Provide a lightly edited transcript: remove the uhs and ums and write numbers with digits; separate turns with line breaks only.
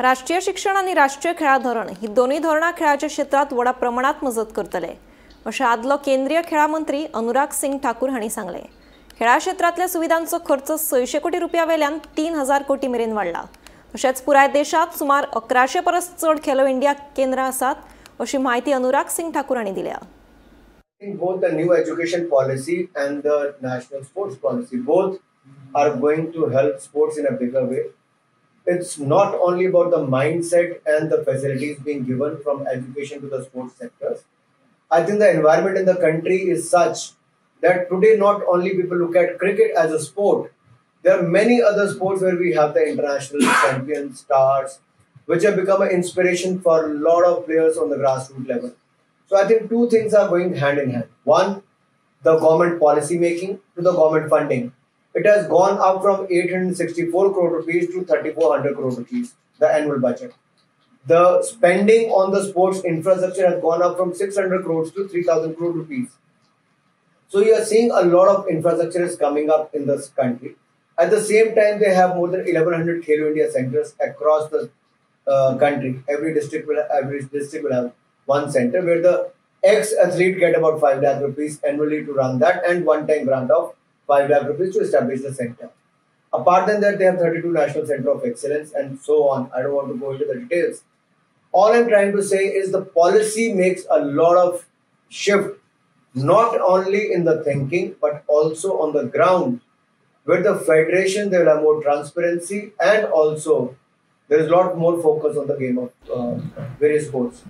राष्ट्रीय शिक्षण आणि राष्ट्रीय खेळा धोरण ही दोन्ही धोरणा खेळाच्या क्षेत्रात व्हडा प्रमाणात मजत करतले अशें आदलो केंद्रीय खेळा मंत्री अनुराग ठाकूर हांणी सांगले। खेळा क्षेत्रातल्या सुविधांचो खर्च 600 कोटी रुपया वेल्यान 3000 कोटी मेरेन वाडला। तशेंच पुराय देशात सुमार 1100 परस चड खेलो इंडिया केंद्रां आसात अशी माहिती अनुराग ठाकूर हांणी दिल्या।
Both the new education policy and the national sports policy both are going to help sports in a bigger way. It's not only about the mindset and the facilities being given from education to the sports sectors. I think the environment in the country is such that today not only people look at cricket as a sport, there are many other sports where we have the international champions, stars, which have become an inspiration for a lot of players on the grassroots level. So I think two things are going hand in hand. One, the government policy making to the government funding. It has gone up from 864 crore rupees to 3400 crore rupees, the annual budget. The spending on the sports infrastructure has gone up from 600 crores to 3000 crore rupees. So you are seeing a lot of infrastructure is coming up in this country. At the same time, they have more than 1100 Khelo India centers across the country. Every district will have one center where the ex-athlete get about 5 lakh rupees annually to run that and one-time grant of 5 lakh rupees to establish the center. Apart from that, they have 32 National Center of Excellence and so on. I don't want to go into the details. All I'm trying to say is the policy makes a lot of shift, not only in the thinking, but also on the ground. With the federation, they will have more transparency and also there is a lot more focus on the game of various sports.